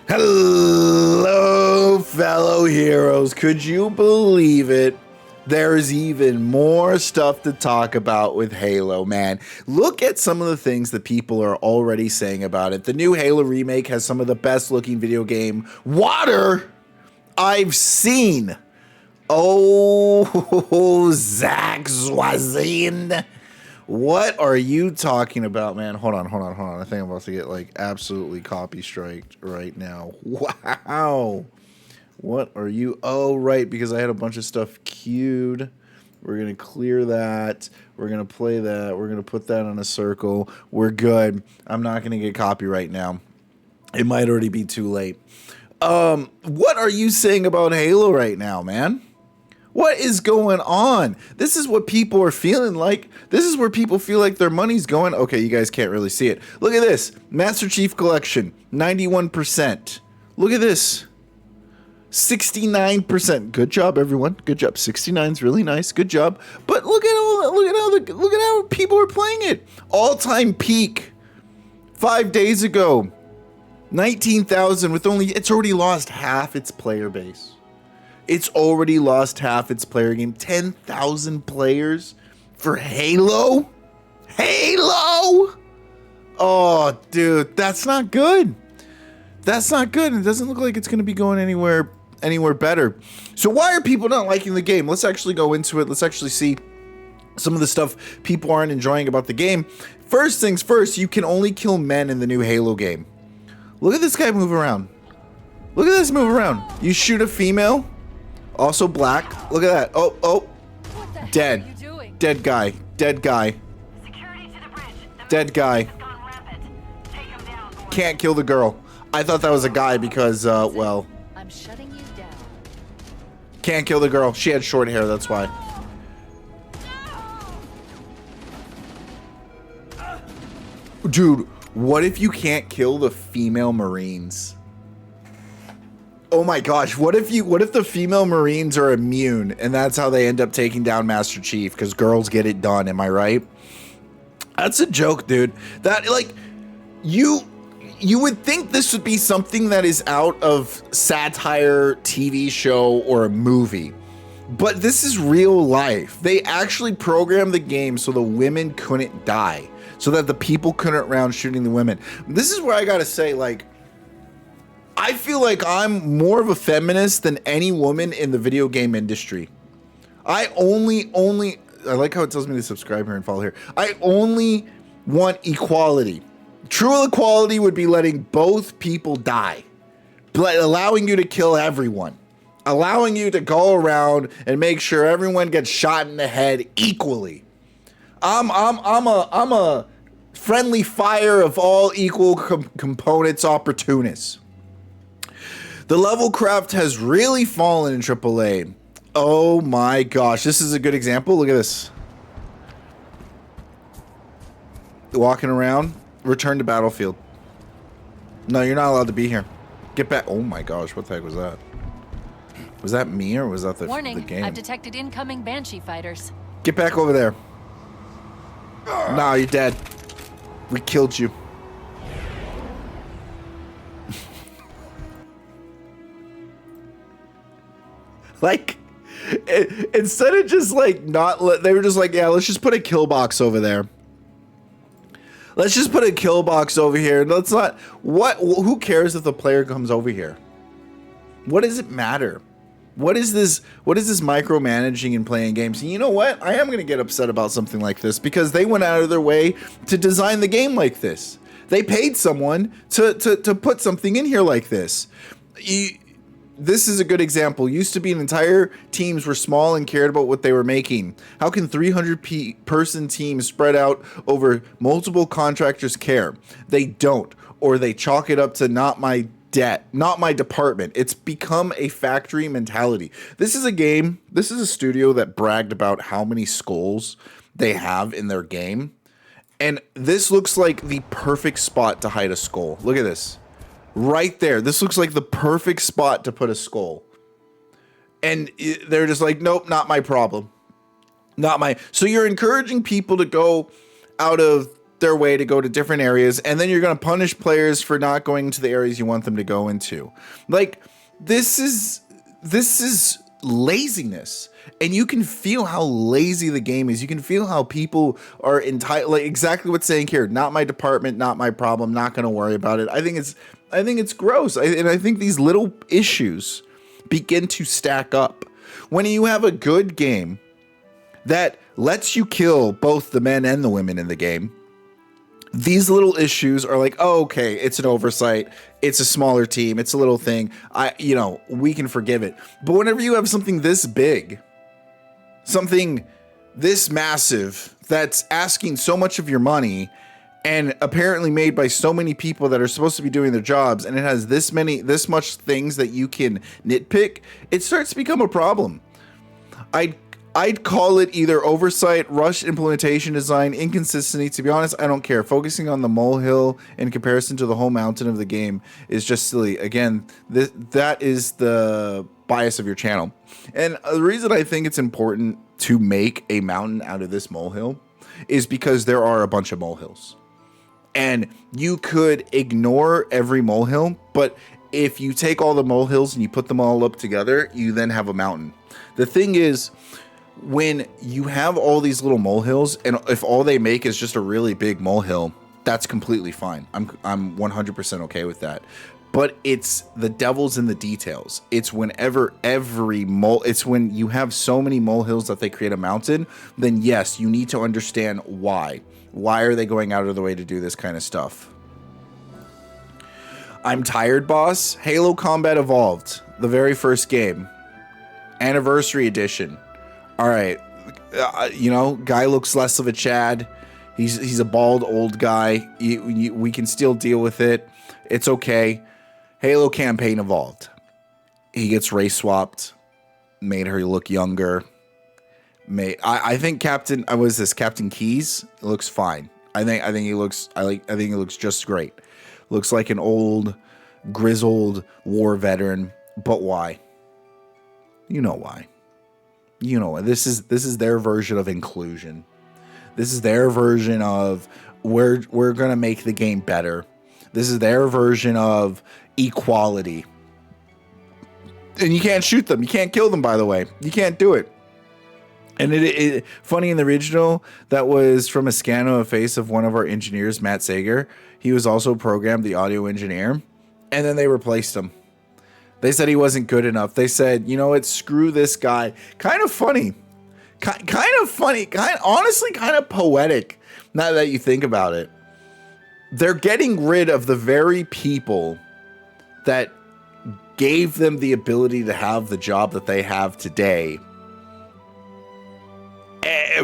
Hello, fellow heroes. Could you believe it? There's even more stuff to talk about with Halo, man. Look at some of the things that people are already saying about it. The new Halo remake has some of the best looking video game water I've seen. Oh, Zach Swazine. What are you talking about, man? Hold on. I think I'm about to get like absolutely copy striked right now. Wow. What are you? Oh, right, because I had a bunch of stuff queued. We're going to clear that. We're going to play that. We're going to put that on a circle. We're good. I'm not going to get copyright now. It might already be too late. What are you saying about Halo right now, man? What is going on? This is what people are feeling like. This is where people feel like their money's going. Okay, you guys can't really see it. Look at this. Master Chief Collection, 91%. Look at this. 69%. Good job, everyone. Good job. 69 is really nice. Good job. But look at how people are playing it. All-time peak 5 days ago. 19,000 with it's already lost half its player base. It's already lost half its player game. 10,000 players for Halo? Halo? Oh, dude, that's not good. That's not good. It doesn't look like it's going to be going anywhere better. So why are people not liking the game? Let's actually go into it. Let's actually see some of the stuff people aren't enjoying about the game. First things first, you can only kill men in the new Halo game. Look at this guy move around. Look at this move around. You shoot a female. Also black. Look at that. Oh. Dead. Dead guy. Dead guy. Dead guy. Can't kill the girl. I thought that was a guy because, well. I'm shutting you down. Can't kill the girl. She had short hair, that's why. Dude, what if you can't kill the female Marines? Oh my gosh, what if the female Marines are immune and that's how they end up taking down Master Chief because girls get it done, am I right? That's a joke, dude. That, like, you would think this would be something that is out of satire, TV show, or a movie. But this is real life. They actually programmed the game so the women couldn't die. So that the people couldn't around shooting the women. This is where I gotta say, like, I feel like I'm more of a feminist than any woman in the video game industry. I like how it tells me to subscribe here and follow here. I only want equality. True equality would be letting both people die, but allowing you to kill everyone, allowing you to go around and make sure everyone gets shot in the head equally. I'm a friendly fire of all equal components opportunists. The level craft has really fallen in AAA. Oh my gosh, this is a good example. Look at this. Walking around, return to battlefield. No, you're not allowed to be here. Get back. Oh my gosh, what the heck was that? Was that me or was that the game? I've detected incoming Banshee fighters. Get back over there. No, you're dead. We killed you. Like, instead of just like they were just like, yeah, let's just put a kill box over there. Let's just put a kill box over here. Let's not. Who cares if the player comes over here? What does it matter? What is this micromanaging and playing games? And you know what? I am going to get upset about something like this because they went out of their way to design the game like this. They paid someone to put something in here like this. This is a good example. Used to be an entire teams were small and cared about what they were making. How can 300-person teams spread out over multiple contractors care? They don't, or they chalk it up to not my department. It's become a factory mentality. This is a studio that bragged about how many skulls they have in their game. And this looks like the perfect spot to hide a skull. Look at this. Right there. This looks like the perfect spot to put a skull. And they're just like, nope, not my problem. So you're encouraging people to go out of their way to go to different areas, and then you're going to punish players for not going to the areas you want them to go into. Like, this is laziness. And you can feel how lazy the game is. You can feel how people are entitled, like exactly what's saying here. Not my department, not my problem, not going to worry about it. I think it's gross. And I think these little issues begin to stack up. When you have a good game that lets you kill both the men and the women in the game, these little issues are like, oh, okay, it's an oversight. It's a smaller team. It's a little thing. We can forgive it. But whenever you have something this big, something this massive that's asking so much of your money and apparently made by so many people that are supposed to be doing their jobs, and it has this much things that you can nitpick, it starts to become a problem. I'd call it either oversight, rushed implementation design, inconsistency. To be honest, I don't care. Focusing on the molehill in comparison to the whole mountain of the game is just silly. Again, that is the bias of your channel. And the reason I think it's important to make a mountain out of this molehill is because there are a bunch of molehills. And you could ignore every molehill, but if you take all the molehills and you put them all up together, you then have a mountain. The thing is, when you have all these little molehills, and if all they make is just a really big molehill, that's completely fine. I'm 100% okay with that. But it's the devil's in the details. It's whenever it's when you have so many molehills that they create a mountain, then yes, you need to understand why. Why are they going out of the way to do this kind of stuff? I'm tired, boss. Halo Combat Evolved, the very first game, Anniversary Edition. All right, guy looks less of a Chad. He's a bald old guy. We can still deal with it. It's okay. Halo Campaign Evolved. He gets race swapped, made her look younger. I think Captain Keyes looks fine. I think he looks just great. Looks like an old, grizzled war veteran. But why? You know why. You know, this is their version of inclusion. This is their version of we're going to make the game better. This is their version of equality. And you can't shoot them. You can't kill them, by the way. You can't do it. And it funny, in the original, that was from a scan of a face of one of our engineers, Matt Sager. He was also programmed the audio engineer. And then they replaced him. They said he wasn't good enough. They said, you know what, screw this guy. Kind of funny. Kind of funny. Honestly, kind of poetic, now that you think about it. They're getting rid of the very people that gave them the ability to have the job that they have today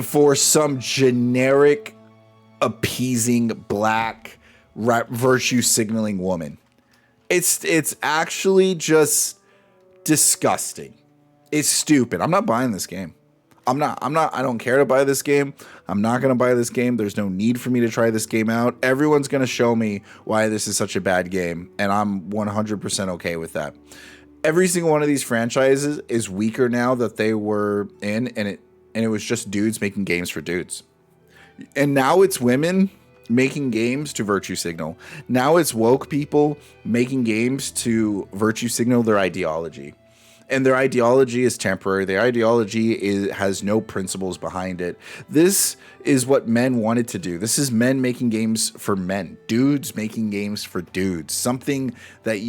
for some generic, appeasing, black, virtue signaling woman. It's actually just disgusting. It's stupid. I'm not buying this game. I don't care to buy this game. I'm not going to buy this game. There's no need for me to try this game out. Everyone's going to show me why this is such a bad game, and I'm 100% okay with that. Every single one of these franchises is weaker now that they were in, and it was just dudes making games for dudes. And now it's women making games to virtue signal. Now it's woke people making games to virtue signal their ideology. And their ideology is temporary. Their ideology has no principles behind it. This is what men wanted to do. This is men making games for men. Dudes making games for dudes. Something that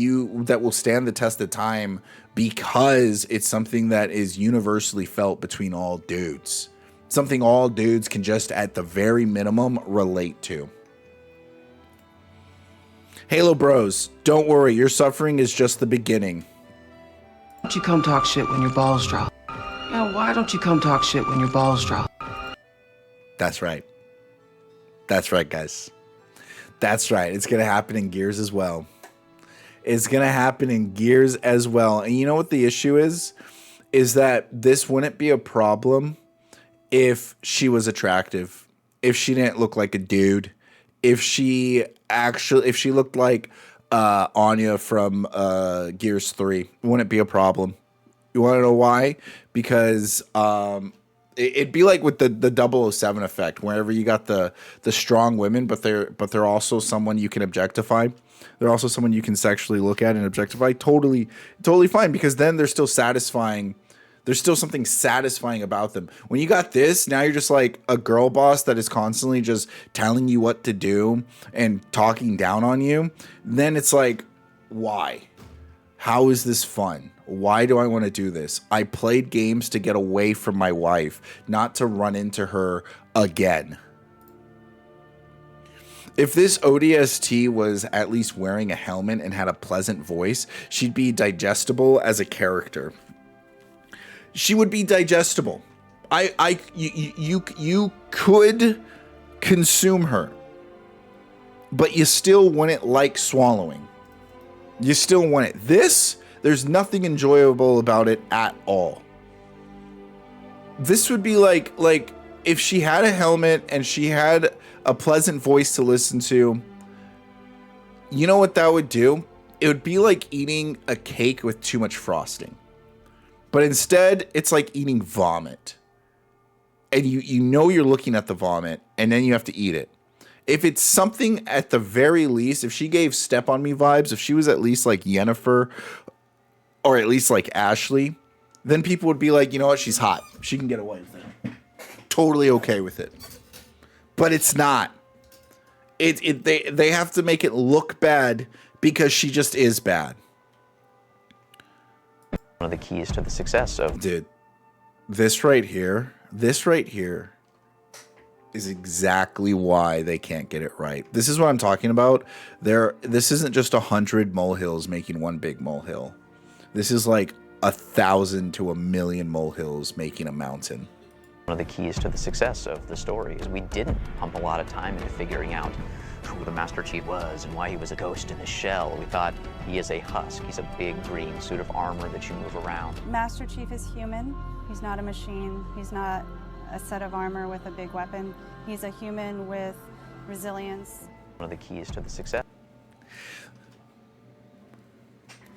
will stand the test of time because it's something that is universally felt between all dudes. Something all dudes can just, at the very minimum, relate to. Halo Bros, don't worry. Your suffering is just the beginning. Why don't you come talk shit when your balls drop? Yeah, why don't you come talk shit when your balls drop? That's right. That's right, guys. That's right. It's going to happen in Gears as well. It's going to happen in Gears as well. And you know what the issue is? Is that this wouldn't be a problem if she was attractive. If she didn't look like a dude. If she looked like Anya from Gears 3, wouldn't be a problem. You want to know why? Because It'd be like with the 007 effect, wherever you got the strong women, but they're also someone you can objectify. They're also someone you can sexually look at and objectify. Totally fine, because then they're still satisfying. There's still something satisfying about them. When you got this, now you're just like a girl boss that is constantly just telling you what to do and talking down on you. Then it's like, why? How is this fun? Why do I want to do this? I played games to get away from my wife, not to run into her again. If this ODST was at least wearing a helmet and had a pleasant voice, she'd be digestible as a character. She would be digestible. You could consume her, but you still wouldn't like swallowing. You still want it. This, there's nothing enjoyable about it at all. This would be like if she had a helmet and she had a pleasant voice to listen to. You know what that would do? It would be like eating a cake with too much frosting. But instead, it's like eating vomit. And you know you're looking at the vomit, and then you have to eat it. If it's something at the very least, if she gave Step on Me vibes, if she was at least like Yennefer, or at least like Ashley, then people would be like, you know what, she's hot. She can get away with it. Totally okay with it. But it's not. They have to make it look bad because she just is bad. One of the keys to the success of... Dude, this right here is exactly why they can't get it right. This is what I'm talking about. This isn't just 100 molehills making one big molehill. This is like 1,000 to 1,000,000 molehills making a mountain. One of the keys to the success of the story is we didn't pump a lot of time into figuring out who the Master Chief was and why he was a ghost in his shell. We thought he is a husk. He's a big green suit of armor that you move around. Master Chief is human. He's not a machine. He's not a set of armor with a big weapon. He's a human with resilience. One of the keys to the success.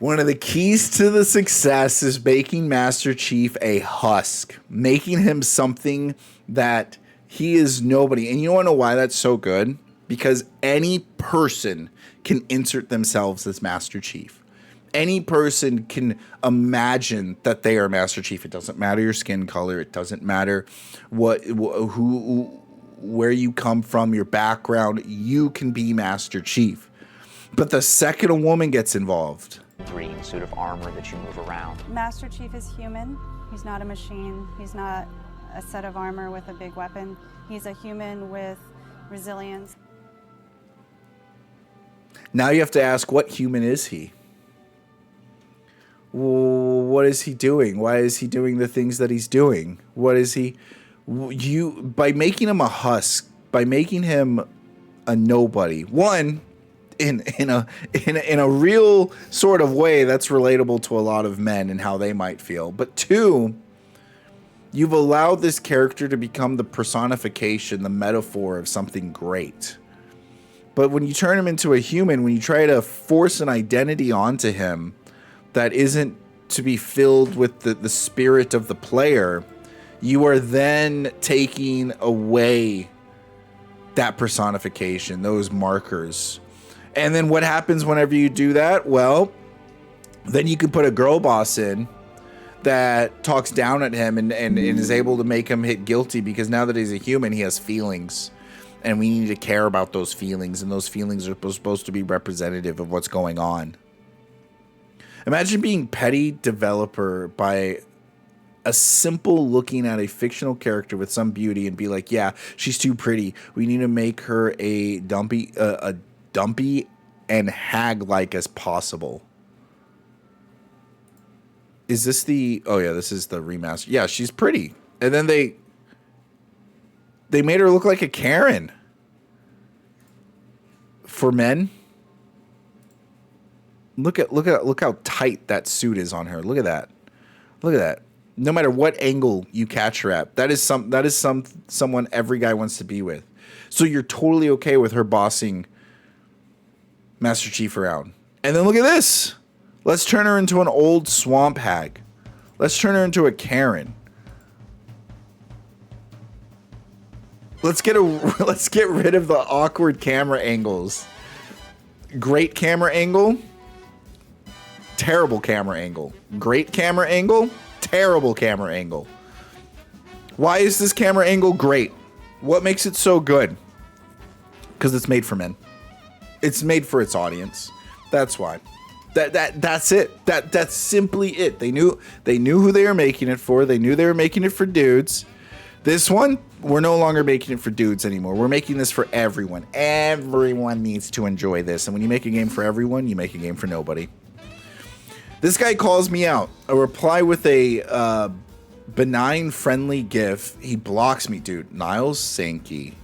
One of the keys to the success is making Master Chief a husk, making him something that he is nobody. And you want to know why that's so good? Because any person can insert themselves as Master Chief. Any person can imagine that they are Master Chief. It doesn't matter your skin color. It doesn't matter where you come from, your background. You can be Master Chief. But the second a woman gets involved, green suit of armor that you move around. Master Chief is human. He's not a machine. He's not a set of armor with a big weapon. He's a human with resilience. now you have to ask, what human is he? What is he doing? Why is he doing the things that he's doing? What is he? By making him a husk, by making him a nobody. One, in a real sort of way that's relatable to a lot of men and how they might feel. But two, you've allowed this character to become the personification, the metaphor of something great. But when you turn him into a human, when you try to force an identity onto him that isn't to be filled with the spirit of the player, you are then taking away that personification, those markers. And then what happens whenever you do that? Well, then you can put a girl boss in that talks down at him and is able to make him hit guilty, because now that he's a human, he has feelings. And we need to care about those feelings, and those feelings are supposed to be representative of what's going on. Imagine being petty developer by a simple looking at a fictional character with some beauty and be like, yeah, she's too pretty. We need to make her a dumpy and hag-like as possible. Is this the... Oh, yeah, this is the remaster. Yeah, she's pretty. And then they made her look like a Karen. For men. Look how tight that suit is on her. Look at that. Look at that. No matter what angle you catch her at, that is someone every guy wants to be with. So you're totally okay with her bossing Master Chief around. And then look at this. Let's turn her into an old swamp hag. Let's turn her into a Karen. let's get rid of the awkward camera angles. Great camera angle, terrible camera angle. Great camera angle, terrible camera angle. Why is this camera angle great? What makes it so good? Because it's made for men. It's made for its audience. That's why. That's it. That's simply it. They knew who they were making it for. They knew they were making it for dudes. This one, we're no longer making it for dudes anymore. We're making this for everyone. Everyone needs to enjoy this. And when you make a game for everyone, you make a game for nobody. This guy calls me out. A reply with a benign, friendly GIF. He blocks me, dude. Niles Sankey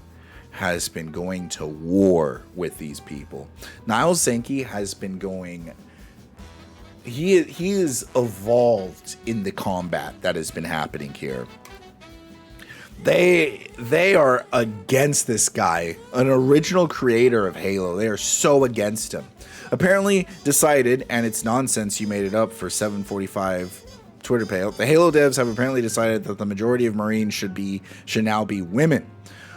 has been going to war with these people. Niles Sankey has been going... He is evolved in the combat that has been happening here. They are against this guy, an original creator of Halo. They are so against him. Apparently decided, and it's nonsense, you made it up for 745 Twitter pay. The Halo devs have apparently decided that the majority of Marines should now be women.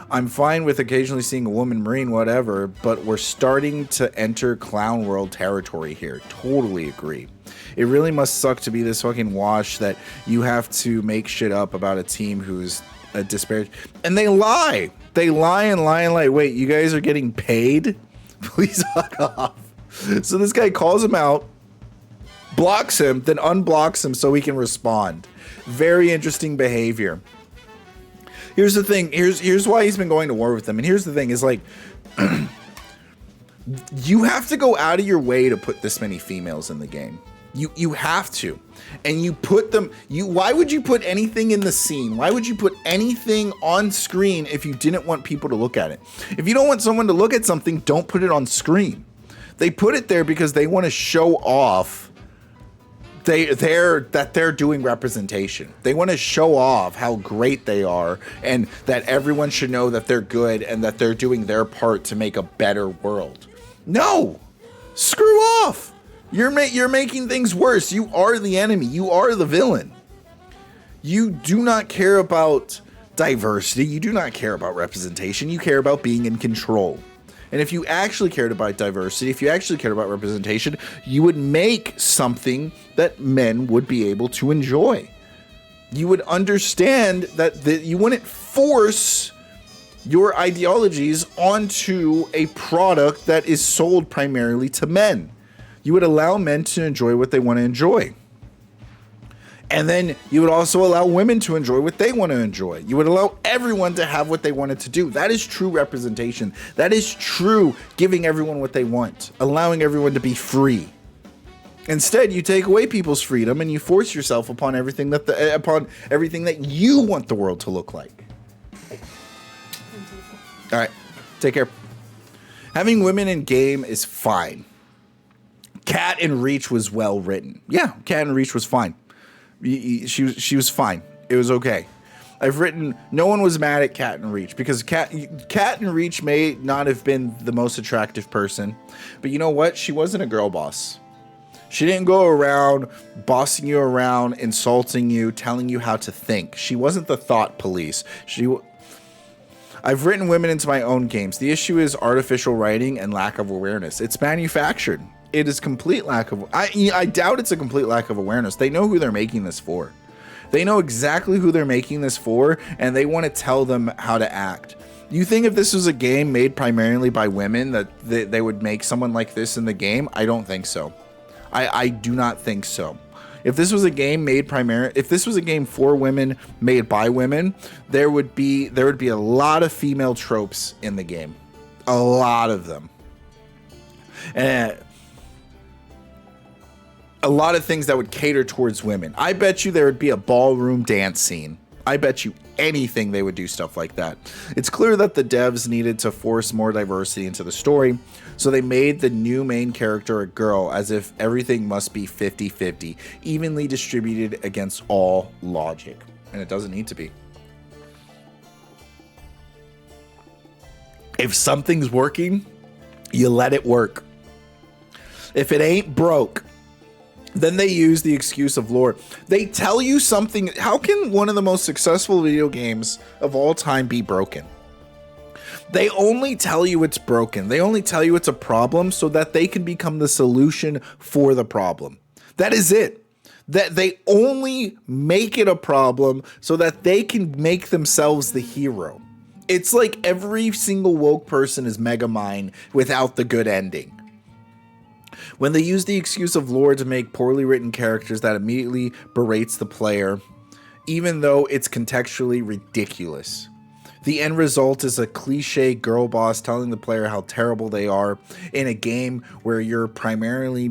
I'm fine with occasionally seeing a woman Marine, whatever, but we're starting to enter clown world territory here. Totally agree. It really must suck to be this fucking wash that you have to make shit up about a team who's a disparage. And they lie. They lie and lie and lie. Wait, you guys are getting paid? Please fuck off. So this guy calls him out, blocks him, then unblocks him so he can respond. Very interesting behavior. Here's the thing. Here's why he's been going to war with them. And here's the thing is like, you have to go out of your way to put this many females in the game. You have to. And you put them, why would you put anything in the scene? Why would you put anything on screen if you didn't want people to look at it? If you don't want someone to look at something, don't put it on screen. They put it there because they want to show off they're doing representation. They want to show off how great they are and that everyone should know that they're good and that they're doing their part to make a better world. No! Screw off! You're making things worse. You are the enemy. You are the villain. You do not care about diversity. You do not care about representation. You care about being in control. And if you actually cared about diversity, if you actually cared about representation, you would make something that men would be able to enjoy. You would understand that you wouldn't force your ideologies onto a product that is sold primarily to men. You would allow men to enjoy what they want to enjoy. And then you would also allow women to enjoy what they want to enjoy. You would allow everyone to have what they wanted to do. That is true representation. That is true giving everyone what they want, allowing everyone to be free. Instead, you take away people's freedom and you force yourself upon everything that you want the world to look like. All right, take care. Having women in game is fine. Cat in Reach was well written. Yeah, Cat in Reach was fine. She was fine. It was okay. No one was mad at Cat in Reach because Cat in Reach may not have been the most attractive person, but you know what? She wasn't a girl boss. She didn't go around bossing you around, insulting you, telling you how to think. She wasn't the thought police. I've written women into my own games. The issue is artificial writing and lack of awareness. It's manufactured. It is complete lack of... I doubt it's a complete lack of awareness. They know who they're making this for. They know exactly who they're making this for, and they want to tell them how to act. You think if this was a game made primarily by women that they would make someone like this in the game? I don't think so. I do not think so. If this was a game if this was a game for women, made by women, there would be a lot of female tropes in the game. A lot of them. And a lot of things that would cater towards women. I bet you there would be a ballroom dance scene. I bet you anything they would do stuff like that. It's clear that the devs needed to force more diversity into the story, so they made the new main character a girl, as if everything must be 50-50, evenly distributed against all logic. And it doesn't need to be. If something's working, you let it work. If it ain't broke, then they use the excuse of lore. They tell you something. How can one of the most successful video games of all time be broken? They only tell you it's broken. They only tell you it's a problem so that they can become the solution for the problem. That is it. That they only make it a problem so that they can make themselves the hero. It's like every single woke person is Megamind without the good ending. When they use the excuse of lore to make poorly written characters, that immediately berates the player, even though it's contextually ridiculous. The end result is a cliche girl boss telling the player how terrible they are in a game where your primarily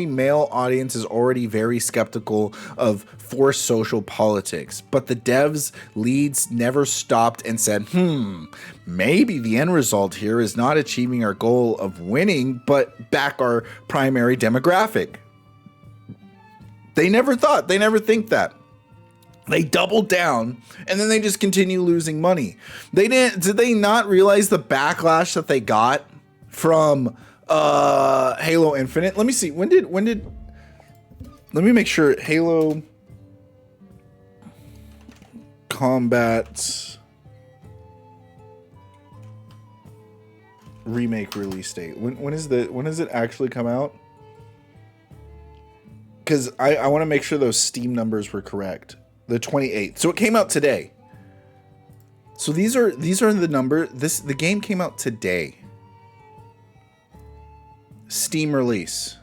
male audience is already very skeptical of forced social politics. But the devs leads never stopped and said, maybe the end result here is not achieving our goal of winning, but back our primary demographic. They never think that. They doubled down and then they just continue losing money. Did they not realize the backlash that they got from Halo Infinite? Let me see. When did let me make sure. Halo Combat remake release date. When does it actually come out? Because I want to make sure those Steam numbers were correct. The 28th. So it came out today. So these are the number. The game came out today. Steam release.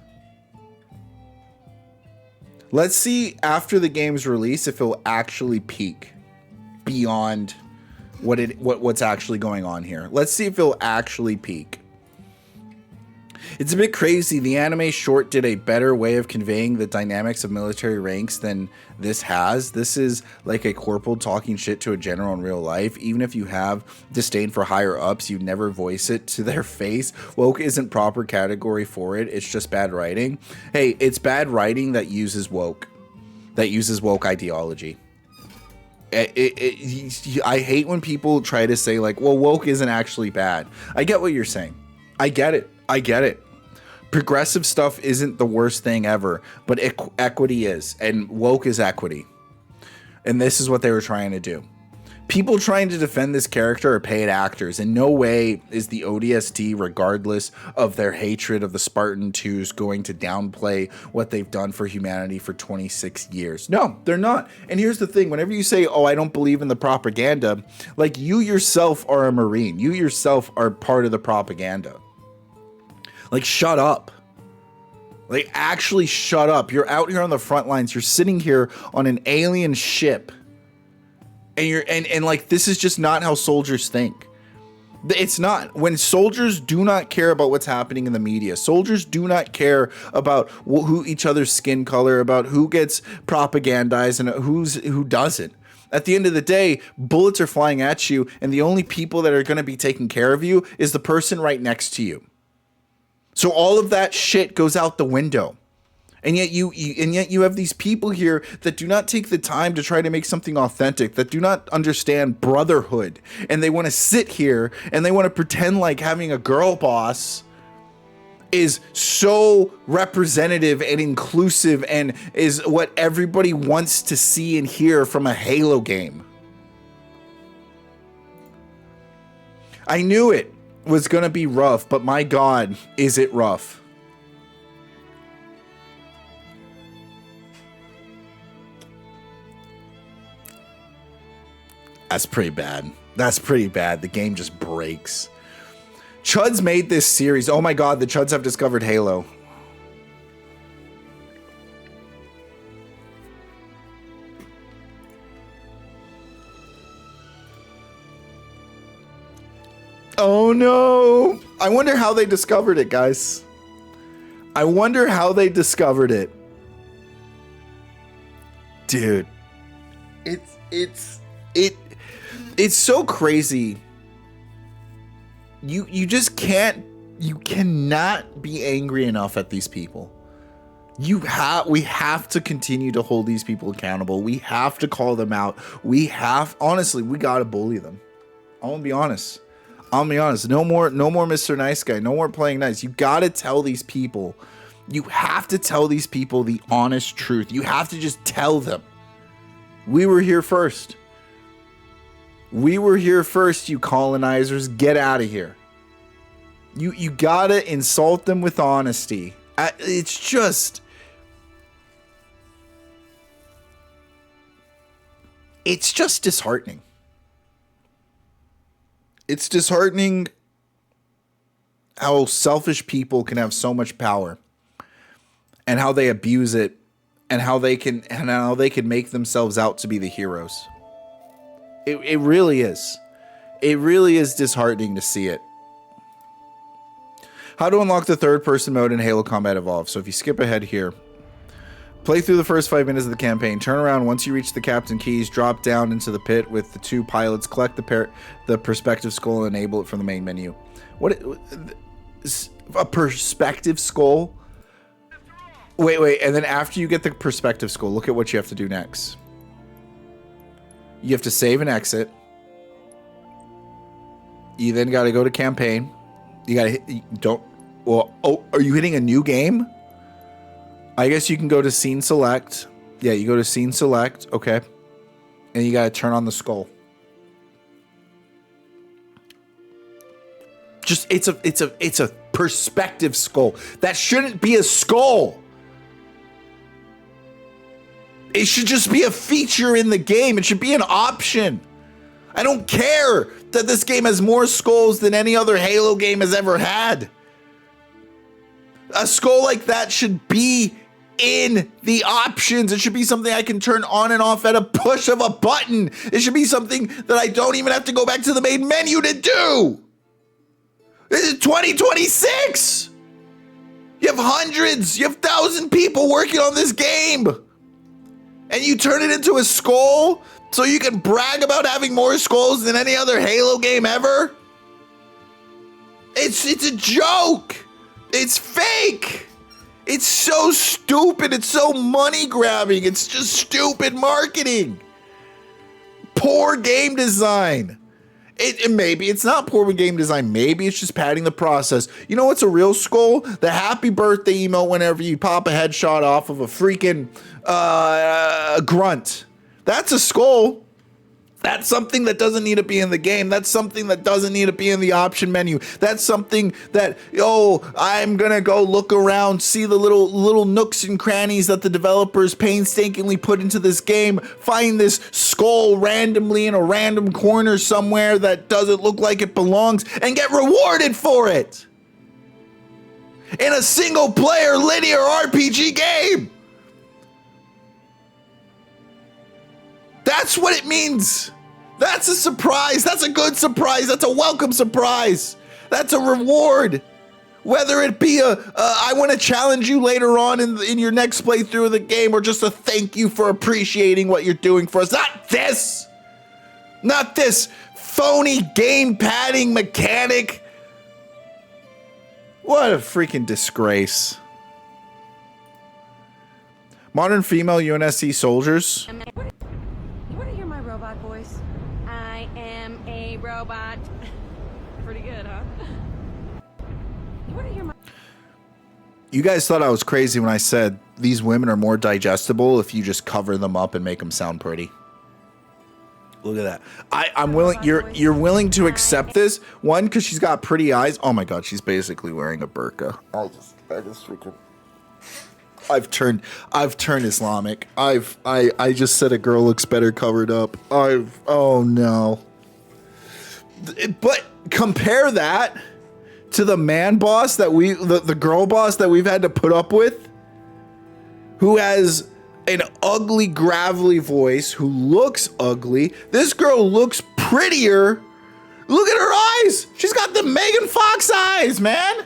Let's see after the game's release if it'll actually peak beyond what's actually going on here. Let's see if it'll actually peak. It's a bit crazy. The anime short did a better way of conveying the dynamics of military ranks than this has. This is like a corporal talking shit to a general in real life. Even if you have disdain for higher ups, you never voice it to their face. Woke isn't proper category for it. It's just bad writing. Hey, it's bad writing that uses woke ideology. I hate when people try to say like, well, woke isn't actually bad. I get what you're saying. I get it. Progressive stuff isn't the worst thing ever, but equity is, and woke is equity. And this is what they were trying to do. People trying to defend this character are paid actors. In no way is the ODST, regardless of their hatred of the Spartan 2s, going to downplay what they've done for humanity for 26 years. No, they're not. And here's the thing. Whenever you say, oh, I don't believe in the propaganda, like you yourself are a Marine. You yourself are part of the propaganda. Like, shut up. Like, actually shut up. You're out here on the front lines. You're sitting here on an alien ship. And like, this is just not how soldiers think. It's not. When soldiers do not care about what's happening in the media, soldiers do not care about who each other's skin color, about who gets propagandized and who doesn't. At the end of the day, bullets are flying at you, and the only people that are going to be taking care of you is the person right next to you. So all of that shit goes out the window. And yet you have these people here that do not take the time to try to make something authentic, that do not understand brotherhood. And they want to sit here and they want to pretend like having a girl boss is so representative and inclusive and is what everybody wants to see and hear from a Halo game. I knew it was going to be rough, but my God, is it rough. That's pretty bad. That's pretty bad. The game just breaks. Chuds made this series. Oh my God, the Chuds have discovered Halo. Oh no. I wonder how they discovered it, guys. I wonder how they discovered it. Dude. It's so crazy. You just cannot be angry enough at these people. We have to continue to hold these people accountable. We have to call them out. Honestly, we gotta bully them. I'm gonna be honest. No more Mr. Nice Guy. No more playing nice. You gotta tell these people. You have to tell these people the honest truth. You have to just tell them. We were here first. We were here first, you colonizers. Get out of here. You gotta insult them with honesty. It's just... It's just disheartening. It's disheartening how selfish people can have so much power and how they abuse it and how they can make themselves out to be the heroes. It really is. It really is disheartening to see it. How to unlock the third person mode in Halo Combat Evolved. So if you skip ahead here, play through the first 5 minutes of the campaign, turn around once you reach the captain keys, drop down into the pit with the 2 pilots, collect the perspective skull, and enable it from the main menu. What a perspective skull? Wait, and then after you get the perspective skull, look at what you have to do next. You have to save and exit. You then got to go to campaign. You got to are you hitting a new game? I guess you can go to scene select. Yeah, you go to scene select. Okay. And you got to turn on the skull. Just it's a perspective skull. That shouldn't be a skull. It should just be a feature in the game. It should be an option. I don't care that this game has more skulls than any other Halo game has ever had. A skull like that should be in the options. It should be something I can turn on and off at a push of a button. It should be something that I don't even have to go back to the main menu to do. This is 2026. You have hundreds, you have 1,000 people working on this game. And you turn it into a skull so you can brag about having more skulls than any other Halo game ever? It's a joke. It's fake. It's so stupid. It's so money grabbing. It's just stupid marketing. Poor game design. Maybe it's not poor game design. Maybe it's just padding the process. You know what's a real skull? The happy birthday emote whenever you pop a headshot off of a freaking grunt. That's a skull. That's something that doesn't need to be in the game. That's something that doesn't need to be in the option menu. That's something that, I'm going to go look around, see the little nooks and crannies that the developers painstakingly put into this game, find this skull randomly in a random corner somewhere that doesn't look like it belongs, and get rewarded for it. In a single player linear RPG game. That's what it means. That's a surprise. That's a good surprise. That's a welcome surprise. That's a reward. Whether it be I want to challenge you later on in your next playthrough of the game, or just a thank you for appreciating what you're doing for us. Not this. Not this phony game padding mechanic. What a freaking disgrace. Modern female UNSC soldiers. Robot voice. I am a robot. Pretty good, huh? You want to hear my... You guys thought I was crazy when I said these women are more digestible if you just cover them up and make them sound pretty. Look at that. I'm willing. You're willing to accept this one because she's got pretty eyes. Oh my god, she's basically wearing a burqa. I just freaking. I've turned Islamic. I just said a girl looks better covered up. Oh no. But compare that to the man boss that the girl boss that we've had to put up with, who has an ugly, gravelly voice, who looks ugly. This girl looks prettier. Look at her eyes. She's got the Megan Fox eyes, man.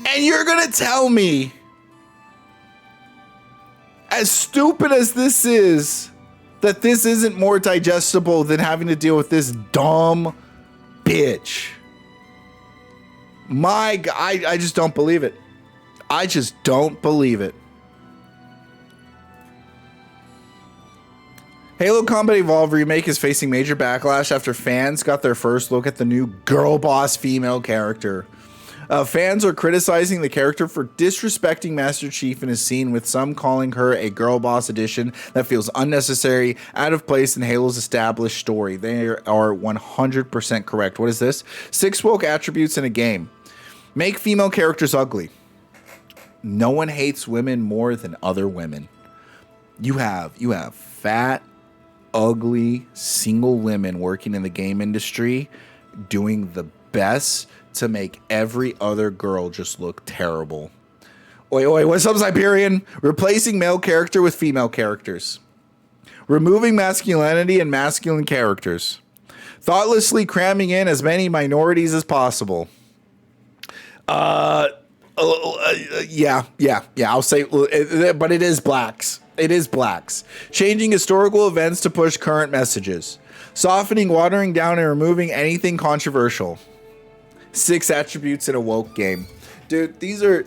And you're gonna tell me, as stupid as this is, that this isn't more digestible than having to deal with this dumb bitch. My God, I just don't believe it. I just don't believe it. Halo Combat Evolved Remake is facing major backlash after fans got their first look at the new girl boss female character. Fans are criticizing the character for disrespecting Master Chief in a scene, with some calling her a girl boss addition that feels unnecessary, out of place in Halo's established story. They are 100% correct. What is this? 6 woke attributes in a game. Make female characters ugly. No one hates women more than other women. You have fat, ugly, single women working in the game industry doing the best to make every other girl just look terrible. Oi, what's up, Siberian? Replacing male character with female characters. Removing masculinity and masculine characters. Thoughtlessly cramming in as many minorities as possible. Yeah, I'll say, but it is blacks. It is blacks. Changing historical events to push current messages. Softening, watering down, and removing anything controversial. 6 attributes in a woke game. Dude, these are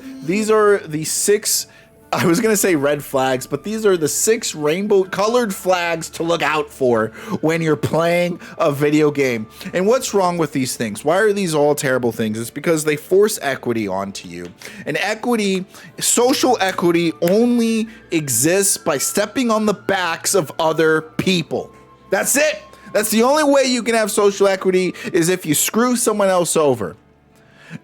the 6, I was going to say red flags, but these are the 6 rainbow colored flags to look out for when you're playing a video game. And what's wrong with these things? Why are these all terrible things? It's because they force equity onto you. And equity, social equity, only exists by stepping on the backs of other people. That's it. That's the only way you can have social equity, is if you screw someone else over.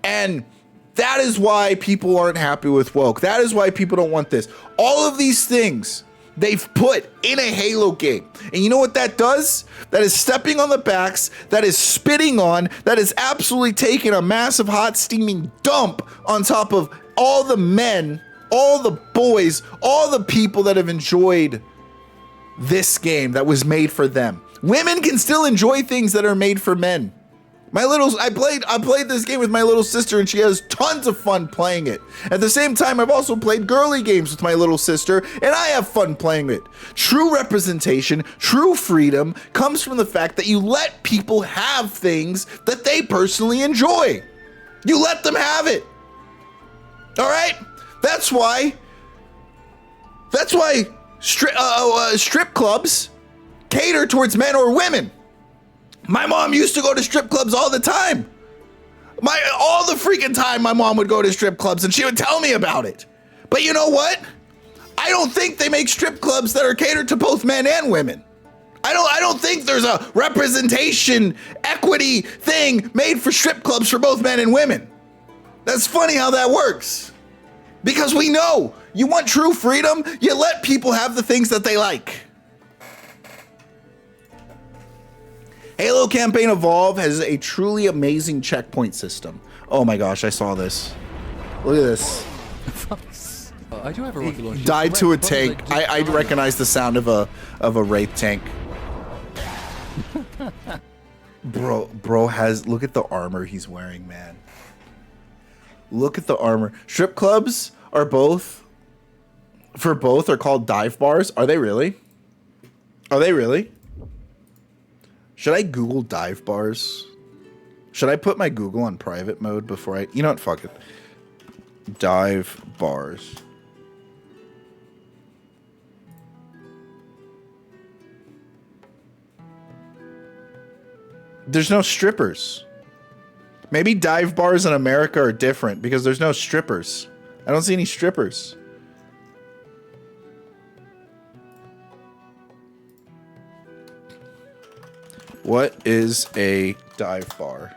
And that is why people aren't happy with woke. That is why people don't want this. All of these things they've put in a Halo game. And you know what that does? That is stepping on the backs, that is spitting on, that is absolutely taking a massive hot steaming dump on top of all the men, all the boys, all the people that have enjoyed this game that was made for them. Women can still enjoy things that are made for men. I played this game with my little sister, and she has tons of fun playing it. At the same time, I've also played girly games with my little sister, and I have fun playing it. True representation, true freedom comes from the fact that you let people have things that they personally enjoy. You let them have it. All right? That's why strip clubs cater towards men or women. My mom used to go to strip clubs all the time. All the freaking time my mom would go to strip clubs, and she would tell me about it. But you know what? I don't think they make strip clubs that are catered to both men and women. I don't think there's a representation equity thing made for strip clubs for both men and women. That's funny how that works. Because we know you want true freedom, you let people have the things that they like. Halo Campaign Evolve has a truly amazing checkpoint system. Oh my gosh, I saw this. Look at this. I do have a rocket launcher. Died to a tank. I recognize the sound of a Wraith tank. Bro has, look at the armor he's wearing, man. Look at the armor. Strip clubs are both called dive bars. Are they really? Are they really? Should I Google dive bars? Should I put my Google on private mode before I... You know what? Fuck it. Dive bars. There's no strippers. Maybe dive bars in America are different because there's no strippers. I don't see any strippers. What is a dive bar?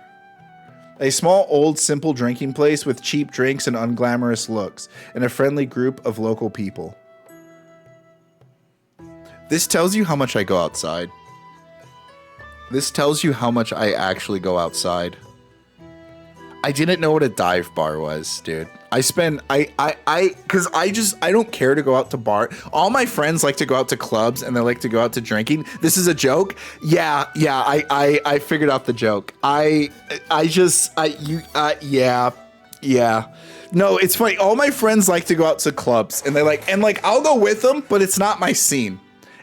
A small, old, simple drinking place with cheap drinks and unglamorous looks, and a friendly group of local people. This tells you how much I go outside. This tells you how much I actually go outside. I didn't know what a dive bar was, dude. Because I don't care to go out to bar. All my friends like to go out to clubs and they like to go out to drinking. This is a joke. Yeah. I figured out the joke. Yeah. No, it's funny. All my friends like to go out to clubs and I'll go with them, but it's not my scene.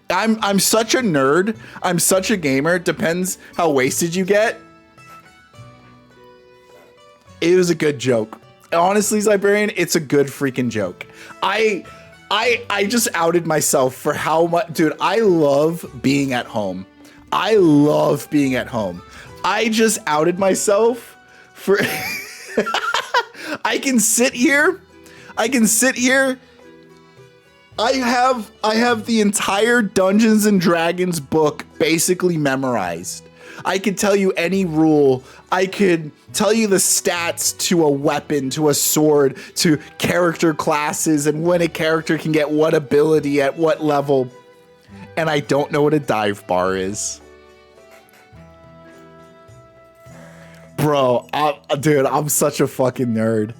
I'm such a nerd. I'm such a gamer. It depends how wasted you get. It was a good joke. Honestly, Siberian, it's a good freaking joke. I just outed myself for how much, dude, I love being at home. I love being at home. I just outed myself for I can sit here. I have the entire Dungeons and Dragons book basically memorized. I could tell you any rule. I could tell you the stats to a weapon, to a sword, to character classes, and when a character can get what ability at what level. And I don't know what a dive bar is. Bro, dude, I'm such a fucking nerd.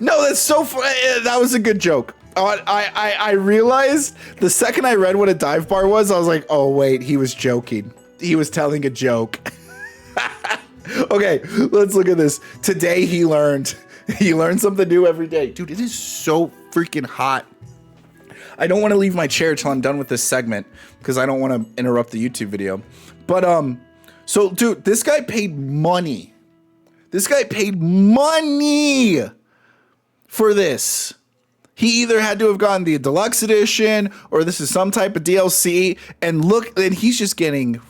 No, that's so funny. That was a good joke. I realized the second I read what a dive bar was, I was like, oh wait, he was joking. He was telling a joke. Okay, let's look at this. Today he learned something new every day. Dude, it is so freaking hot. I don't want to leave my chair till I'm done with this segment because I don't want to interrupt the YouTube video. But so dude, this guy paid money. This guy paid money for this. He either had to have gotten the deluxe edition or this is some type of DLC. And look, and he's just getting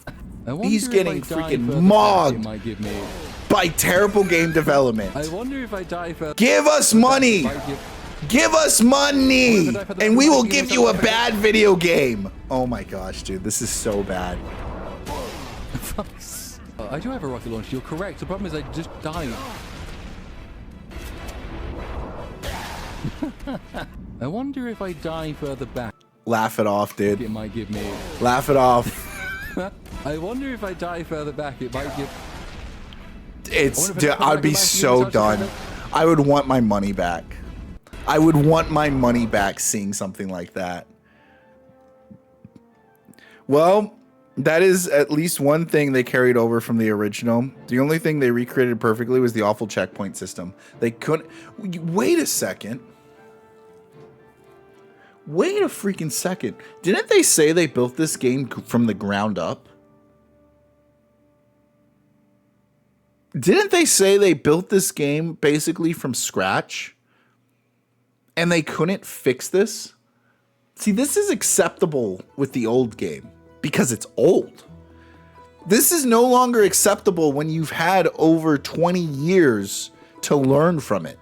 freaking mogged by terrible game development. I wonder if I die first. Give us money. Give us money, and we will give you a bad video game. Oh my gosh, dude, this is so bad. I do have a rocket launcher. You're correct. The problem is I just died. I wonder if I die further back. Laugh it off, dude. It might give me. Laugh it off. I wonder if I die further back. It might give. Dude, I'd be so done. I would want my money back. I would want my money back seeing something like that. Well, that is at least one thing they carried over from the original. The only thing they recreated perfectly was the awful checkpoint system. They couldn't. Wait a second. Wait a freaking second. Didn't they say they built this game from the ground up? Didn't they say they built this game basically from scratch? And they couldn't fix this? See, this is acceptable with the old game because it's old. This is no longer acceptable when you've had over 20 years to learn from it.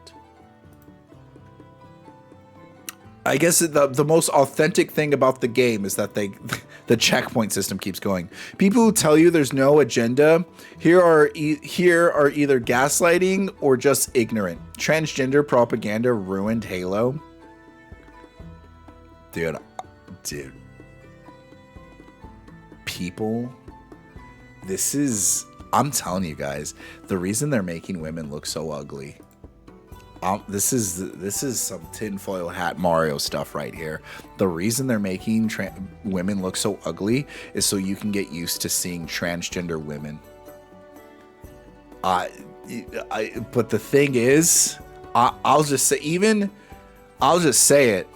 I guess the most authentic thing about the game is that the checkpoint system keeps going. People who tell you there's no agenda here are either gaslighting or just ignorant. Transgender propaganda ruined Halo. Dude. People, I'm telling you guys, the reason they're making women look so ugly. This is some tinfoil hat Mario stuff right here. The reason they're making women look so ugly is so you can get used to seeing transgender women. But the thing is, I'll just say it.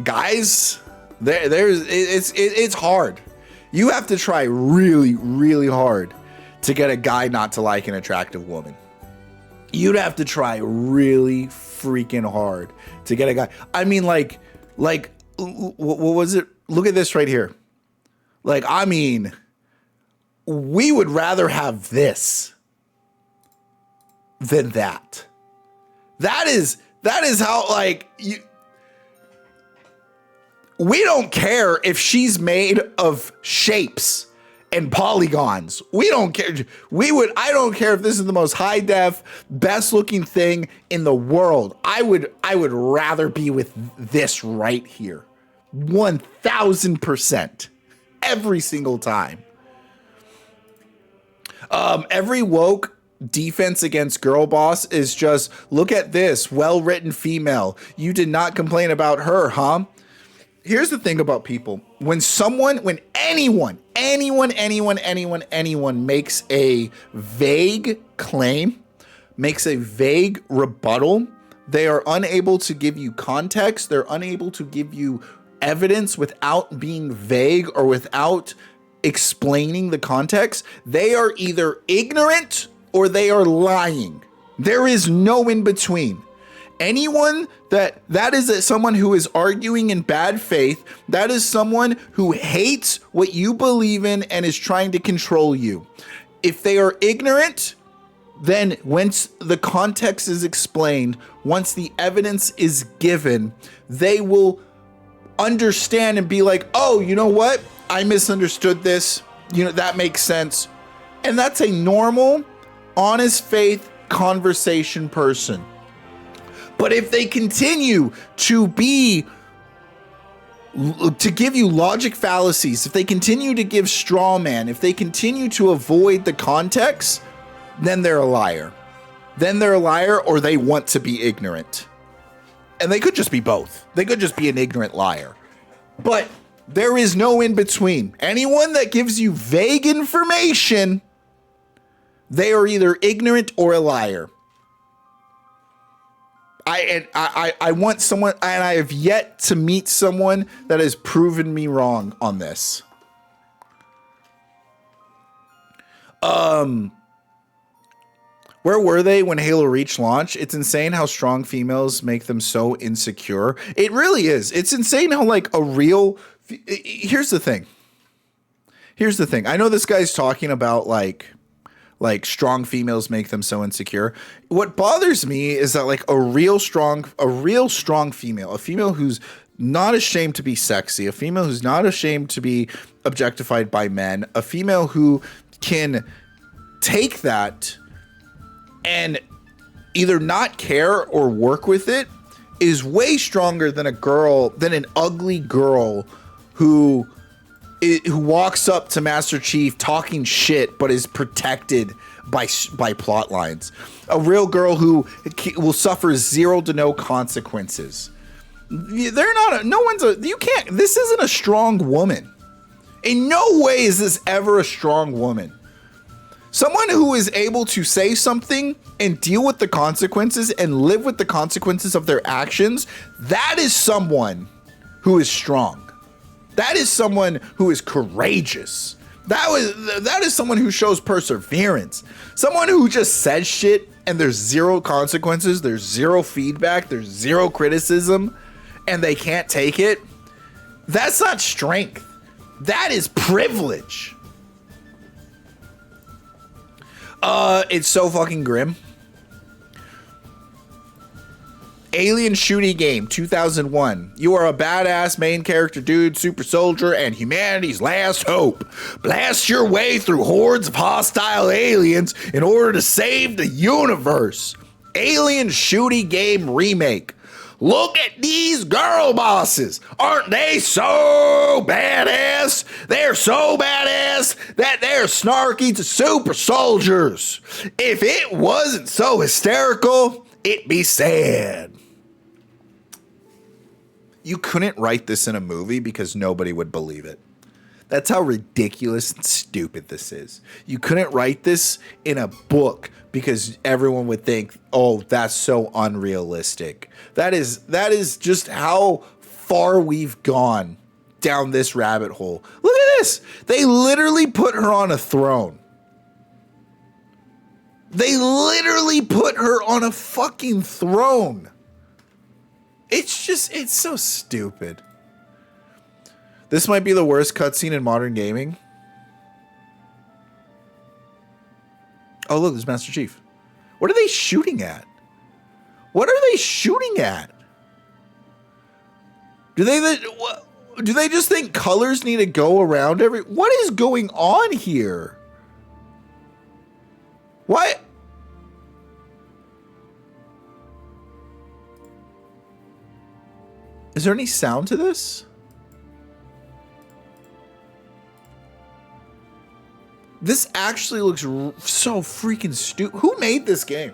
Guys, it's hard. You have to try really, really hard to get a guy not to like an attractive woman. You'd have to try really freaking hard to get a guy. I mean, like, what was it? Look at this right here. Like, I mean, we would rather have this than that. That is how, like, we don't care if she's made of shapes and polygons. We don't care. I don't care if this is the most high def, best looking thing in the world. I would rather be with this right here. 1000%. Every single time. Every woke defense against girl boss is just, look at this, well-written female. You did not complain about her, huh? Here's the thing about people. When anyone makes a vague claim, makes a vague rebuttal, they are unable to give you context. They're unable to give you evidence without being vague or without explaining the context. They are either ignorant or they are lying. There is no in between. Anyone that is someone who is arguing in bad faith. That is someone who hates what you believe in and is trying to control you. If they are ignorant, then once the context is explained, once the evidence is given, they will understand and be like, oh, you know what? I misunderstood this. You know, that makes sense. And that's a normal, honest faith conversation person. But if they continue to give you logic fallacies, if they continue to give straw man, if they continue to avoid the context, then they're a liar. Then they're a liar, or they want to be ignorant. And they could just be both. They could just be an ignorant liar. But there is no in between. Anyone that gives you vague information, they are either ignorant or a liar. I want someone, and I have yet to meet someone that has proven me wrong on this. Where were they when Halo Reach launched? It's insane how strong females make them so insecure. It really is. It's insane how like a real. Here's the thing. I know this guy's talking about like strong females make them so insecure. What bothers me is that like a real strong female, a female who's not ashamed to be sexy, a female who's not ashamed to be objectified by men, a female who can take that and either not care or work with it, is way stronger than an ugly girl who walks up to Master Chief talking shit but is protected by plot lines. A real girl who will suffer zero to no consequences. This isn't a strong woman. In no way is this ever a strong woman. Someone who is able to say something and deal with the consequences and live with the consequences of their actions, that is someone who is strong. That is someone who is courageous. That is someone who shows perseverance. Someone who just says shit and there's zero consequences, there's zero feedback, there's zero criticism, and they can't take it. That's not strength. That is privilege. It's so fucking grim. Alien Shooty Game 2001. You are a badass main character dude, super soldier, and humanity's last hope. Blast your way through hordes of hostile aliens in order to save the universe. Alien Shooty Game Remake. Look at these girl bosses. Aren't they so badass? They're so badass that they're snarky to super soldiers. If it wasn't so hysterical, it'd be sad. You couldn't write this in a movie because nobody would believe it. That's how ridiculous and stupid this is. You couldn't write this in a book because everyone would think, oh, that's so unrealistic. That is just how far we've gone down this rabbit hole. Look at this. They literally put her on a throne. They literally put her on a fucking throne. It's so stupid. This might be the worst cutscene in modern gaming. Oh, look, there's Master Chief. What are they shooting at? What are they shooting at? Do they just think colors need to go around every... What is going on here? What? Is there any sound to this? This actually looks so freaking stupid. Who made this game?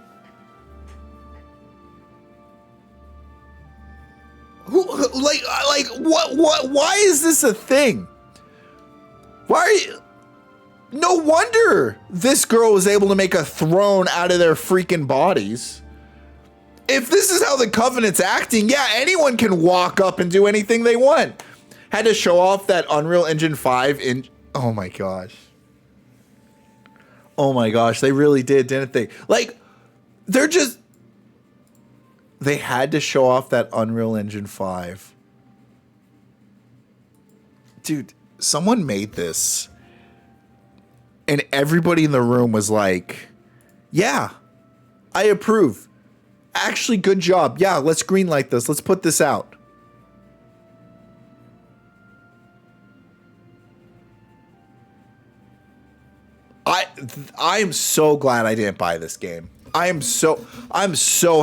Why is this a thing? Why are you... No wonder this girl was able to make a throne out of their freaking bodies. If this is how the Covenant's acting, yeah, anyone can walk up and do anything they want. Had to show off that Unreal Engine 5 in... Oh my gosh. Oh my gosh, they really did, didn't they? Like, they're They had to show off that Unreal Engine 5. Dude, someone made this. And everybody in the room was like, yeah, I approve. Actually, good job. Yeah, let's greenlight this. Let's put this out. I am so glad I didn't buy this game. I'm so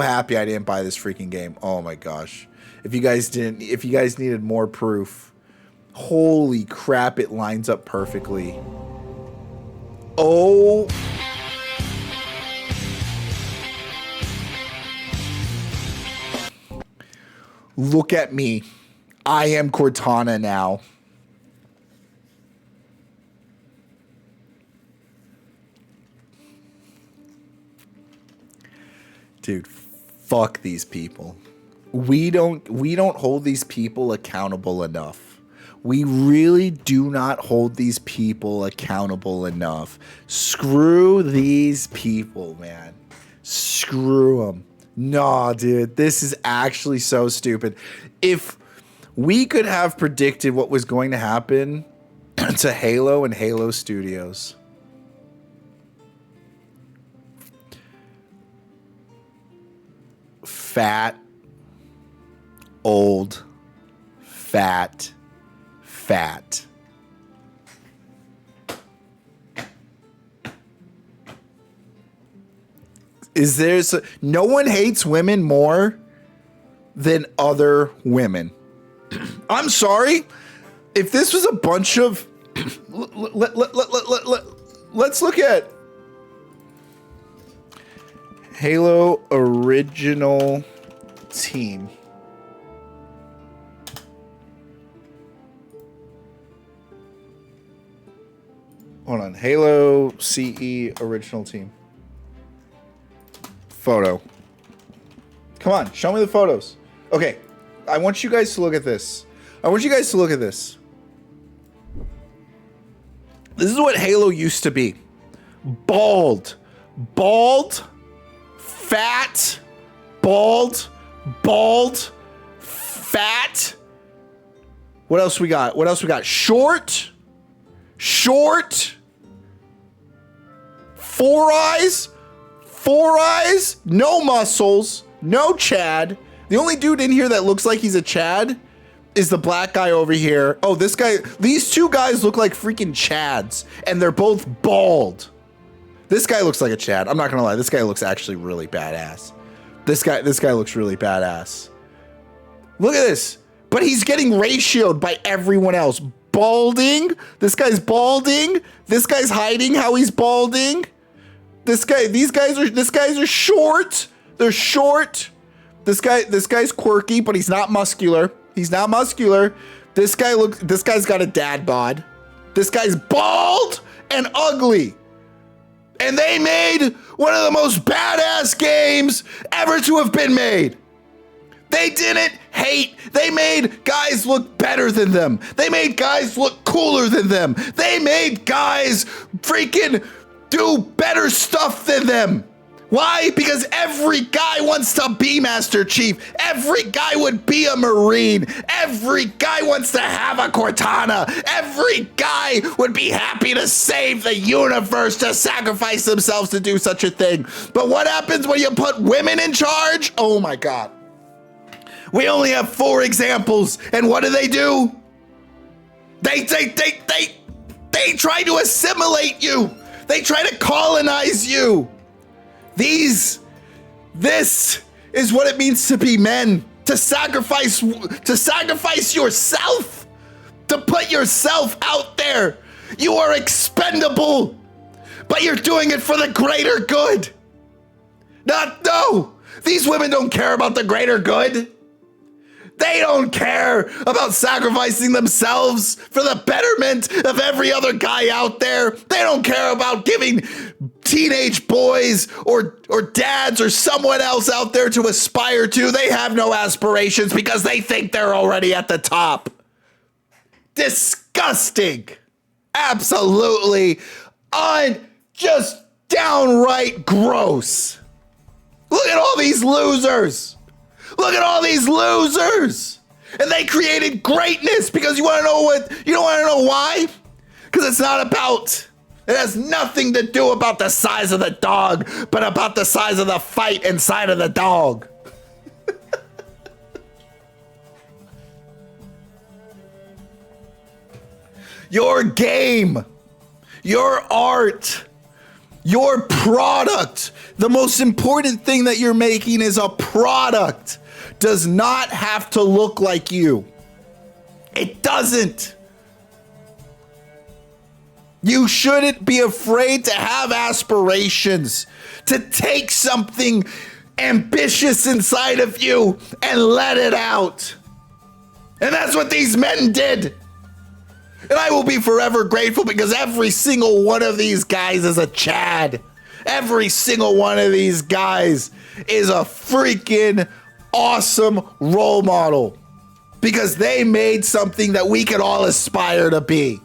happy I didn't buy this freaking game. Oh my gosh. If you guys needed more proof, holy crap, it lines up perfectly. Oh. Look at me. I am Cortana now. Dude, fuck these people. We don't hold these people accountable enough. We really do not hold these people accountable enough. Screw these people, man. Screw them. Nah, dude, this is actually so stupid. If we could have predicted what was going to happen to Halo and Halo Studios, fat, old, fat. Is there no one hates women more than other women? I'm sorry. If this was a bunch of let's look at Halo original team. Hold on. Halo CE original team. Photo. Come on, show me the photos. Okay, I want you guys to look at this. This is what Halo used to be. Bald, fat, bald, fat. What else we got? Short, four eyes, no muscles, no Chad. The only dude in here that looks like he's a Chad is the black guy over here. Oh, this guy, these two guys look like freaking Chads, and they're both bald. This guy looks like a Chad. I'm not gonna lie, this guy looks actually really badass. This guy looks really badass. Look at this. But he's getting ratioed by everyone else. Balding. This guy's balding. This guy's hiding how he's balding. These guys are short. They're short. This guy's quirky, but he's not muscular. This guy's got a dad bod. This guy's bald and ugly. And they made one of the most badass games ever to have been made. They didn't hate. They made guys look better than them. They made guys look cooler than them. They made guys freaking do better stuff than them. Why? Because every guy wants to be Master Chief. Every guy would be a Marine. Every guy wants to have a Cortana. Every guy would be happy to save the universe, to sacrifice themselves to do such a thing. But what happens when you put women in charge? Oh my God. We only have 4 examples, and what do? They try to assimilate you. They try to colonize you. This is what it means to be men. To sacrifice yourself. To put yourself out there. You are expendable, but you're doing it for the greater good. No, these women don't care about the greater good. They don't care about sacrificing themselves for the betterment of every other guy out there. They don't care about giving teenage boys or dads or someone else out there to aspire to. They have no aspirations because they think they're already at the top. Disgusting. Absolutely just downright gross. Look at all these losers. Look at all these losers. And they created greatness because you want to know what? You don't want to know why? Because it's not about, it has nothing to do about the size of the dog, but about the size of the fight inside of the dog. Your game, your art, your product, the most important thing that you're making is a product, does not have to look like you. It doesn't. You shouldn't be afraid to have aspirations, to take something ambitious inside of you and let it out. And that's what these men did. And I will be forever grateful because every single one of these guys is a Chad. Every single one of these guys is a freaking awesome role model because they made something that we could all aspire to be.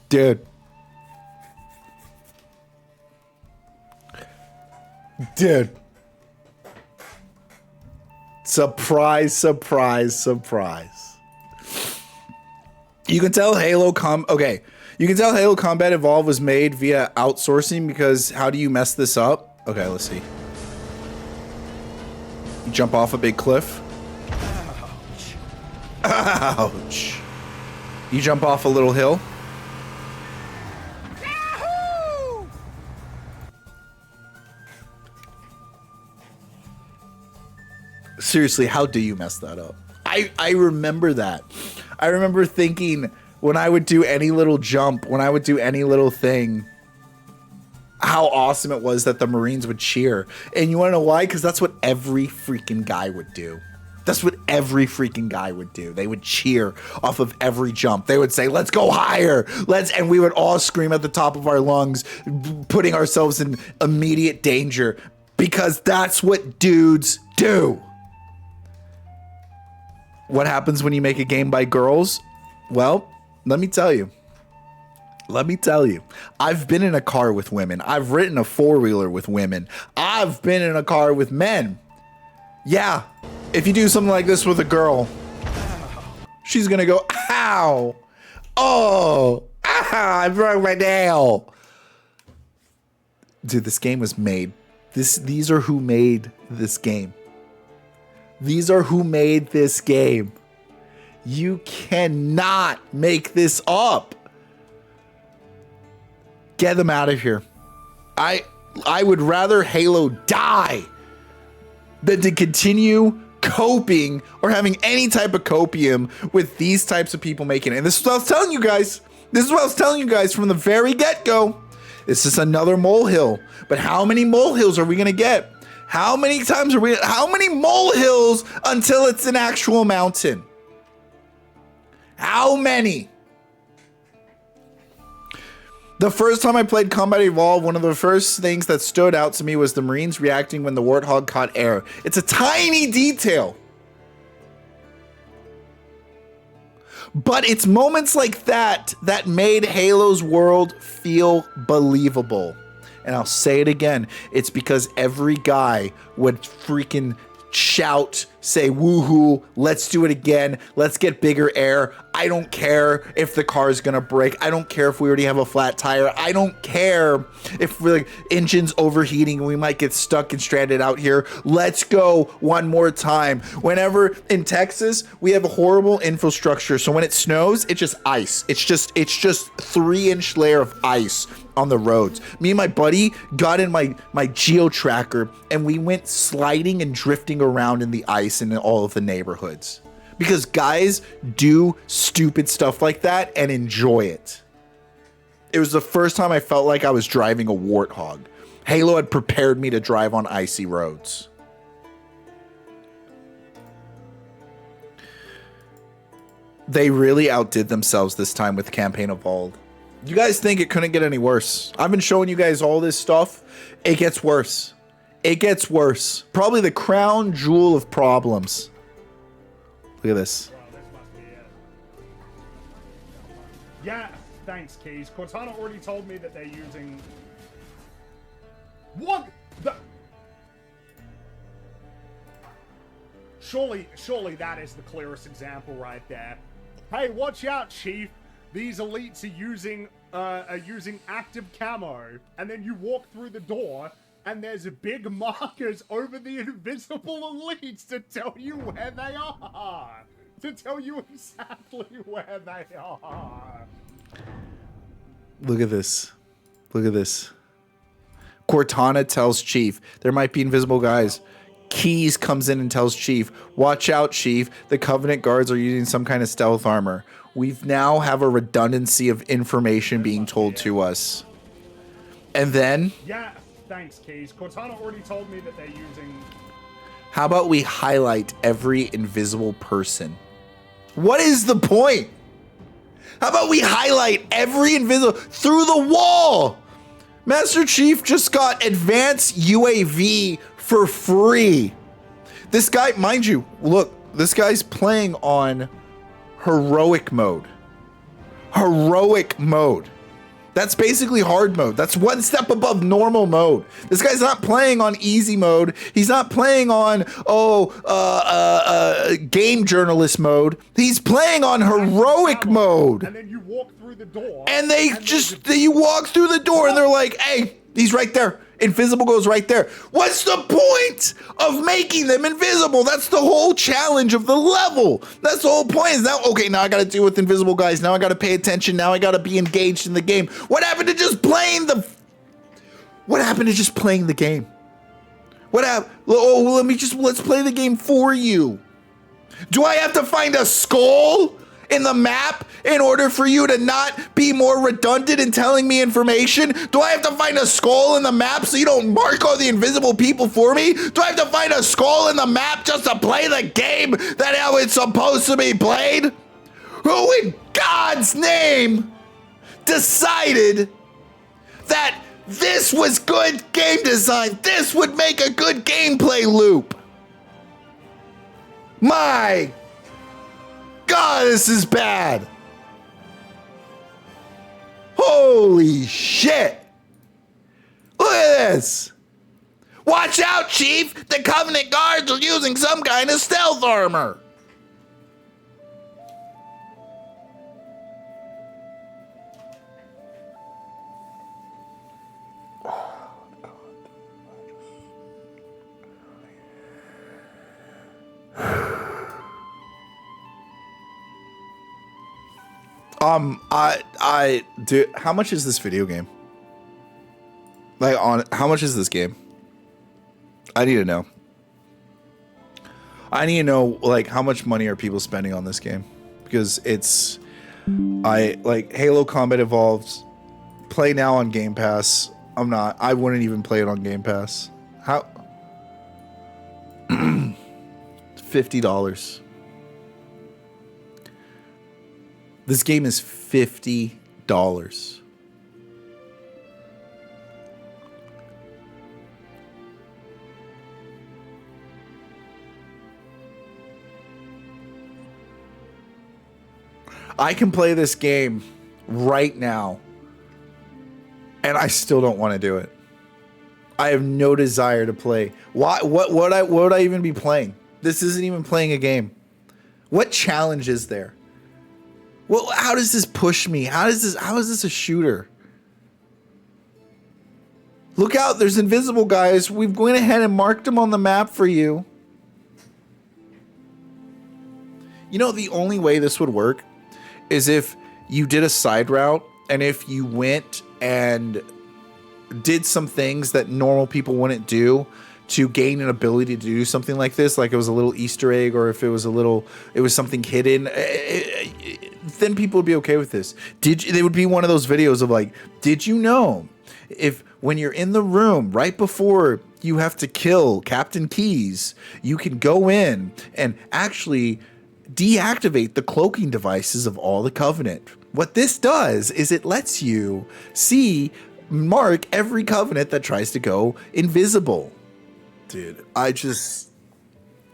Dude. Surprise, surprise, surprise. You can tell Halo Combat Evolved was made via outsourcing because how do you mess this up? Okay, let's see. You jump off a big cliff. Ouch. You jump off a little hill. Seriously, how do you mess that up? I remember that. I remember thinking when I would do any little jump, when I would do any little thing, how awesome it was that the Marines would cheer. And you want to know why? Because that's what every freaking guy would do. That's what every freaking guy would do. They would cheer off of every jump. They would say, let's go higher. And we would all scream at the top of our lungs, putting ourselves in immediate danger because that's what dudes do. What happens when you make a game by girls? Well, let me tell you. I've been in a car with women. I've ridden a four-wheeler with women. I've been in a car with men. Yeah, if you do something like this with a girl, she's gonna go, ow, oh, I broke my nail. Dude, this game was made. These are who made this game. These are who made this game. You cannot make this up. Get them out of here. I would rather Halo die than to continue coping or having any type of copium with these types of people making it. And this is what I was telling you guys. This is what I was telling you guys from the very get-go. It's just another molehill. But how many molehills are we going to get? How many molehills until it's an actual mountain? How many? The first time I played Combat Evolved, one of the first things that stood out to me was the Marines reacting when the Warthog caught air. It's a tiny detail. But it's moments like that that made Halo's world feel believable. And I'll say it again. It's because every guy would freaking shout, say, woohoo, let's do it again. Let's get bigger air. I don't care if the car is going to break. I don't care if we already have a flat tire. I don't care if the engine's overheating and we might get stuck and stranded out here. Let's go one more time. Whenever in Texas, we have a horrible infrastructure. So when it snows, it's just ice. It's just 3-inch layer of ice on the roads. Me and my buddy got in my geo tracker and we went sliding and drifting around in the ice in all of the neighborhoods. Because guys do stupid stuff like that and enjoy it. It was the first time I felt like I was driving a Warthog. Halo had prepared me to drive on icy roads. They really outdid themselves this time with Campaign Evolved. You guys think it couldn't get any worse? I've been showing you guys all this stuff. It gets worse. It gets worse. Probably the crown jewel of problems. Look at this. Wow, this must be it. Yeah, thanks, Keys. Cortana already told me that they're using... What the... surely that is the clearest example right there. Hey, watch out, Chief. These elites are using active camo, and then you walk through the door, and there's big markers over the invisible elites to tell you where they are. To tell you exactly where they are. Look at this. Look at this. Cortana tells Chief there might be invisible guys. Keyes comes in and tells Chief, watch out, Chief. The Covenant guards are using some kind of stealth armor. We've now have a redundancy of information being told to us. And then... Yeah, thanks, Keyes. Cortana already told me that they're using... How about we highlight every invisible person? What is the point? How about we highlight every invisible... Through the wall! Master Chief just got advanced UAV for free. This guy, mind you, look, this guy's playing on heroic mode. Heroic mode. That's basically hard mode. That's one step above normal mode. This guy's not playing on easy mode. He's not playing on, game journalist mode. He's playing on heroic mode. And then you walk through the door. And you walk through the door and they're like, hey, he's right there. Invisible goes right there. What's the point of making them invisible? That's the whole challenge of the level. That's the whole point. Is now, okay, now I got to deal with invisible guys. Now I got to pay attention. Now I got to be engaged in the game. What happened to just playing the... What happened to just playing the game? What happened? Oh, let's play the game for you. Do I have to find a skull in the map in order for you to not be more redundant in telling me information? Do I have to find a skull in the map so you don't mark all the invisible people for me? Do I have to find a skull in the map just to play the game that how it's supposed to be played? Who in God's name decided that this was good game design? This would make a good gameplay loop. My God, this is bad. Holy shit. Look at this. Watch out, Chief. The Covenant guards are using some kind of stealth armor. Dude, how much is this video game? Like, how much is this game? I need to know. I need to know, like, how much money are people spending on this game? Because it's, Halo Combat Evolved, play now on Game Pass. I wouldn't even play it on Game Pass. How? $50. This game is $50. I can play this game right now, and I still don't want to do it. I have no desire to play. Why? What would I even be playing? This isn't even playing a game. What challenge is there? Well, how does this push me? How is this a shooter? Look out, there's invisible guys. We've went ahead and marked them on the map for you. You know, the only way this would work is if you did a side route, and if you went and did some things that normal people wouldn't do to gain an ability to do something like this, like it was a little Easter egg, or if it was something hidden, then people would be okay with this. They would be one of those videos of like, did you know if when you're in the room right before you have to kill Captain Keyes, you can go in and actually deactivate the cloaking devices of all the Covenant. What this does is it lets you mark every Covenant that tries to go invisible. Dude,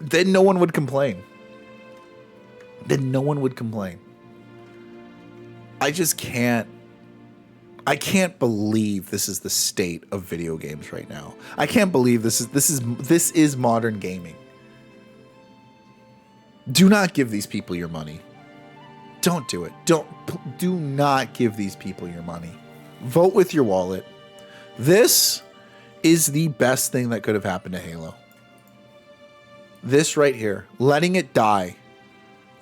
then no one would complain. I just can't. I can't believe this is the state of video games right now. I can't believe this is modern gaming. Do not give these people your money. Don't do it. Do not give these people your money. Vote with your wallet. This is the best thing that could have happened to Halo. This right here, letting it die.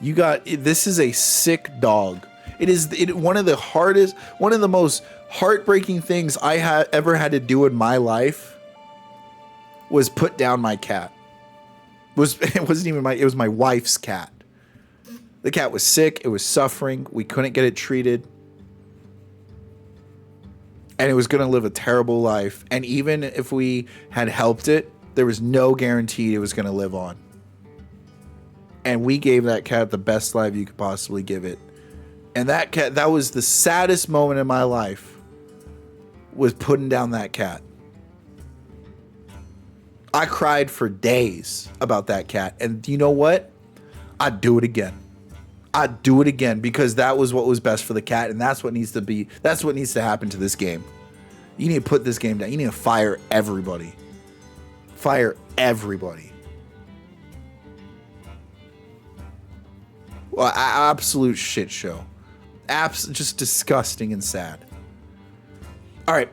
This is a sick dog. It is one of the most heartbreaking things I ever had to do in my life was put down my cat. It was my wife's cat. The cat was sick, it was suffering, we couldn't get it treated. And it was going to live a terrible life. And even if we had helped it, there was no guarantee it was going to live on. And we gave that cat the best life you could possibly give it. And that cat, that was the saddest moment in my life, was putting down that cat. I cried for days about that cat. And you know what? I'd do it again. I'd do it again because that was what was best for the cat. And that's what needs to happen to this game. You need to put this game down. You need to fire everybody. Fire everybody. Well, absolute shit show. Just disgusting and sad. All right.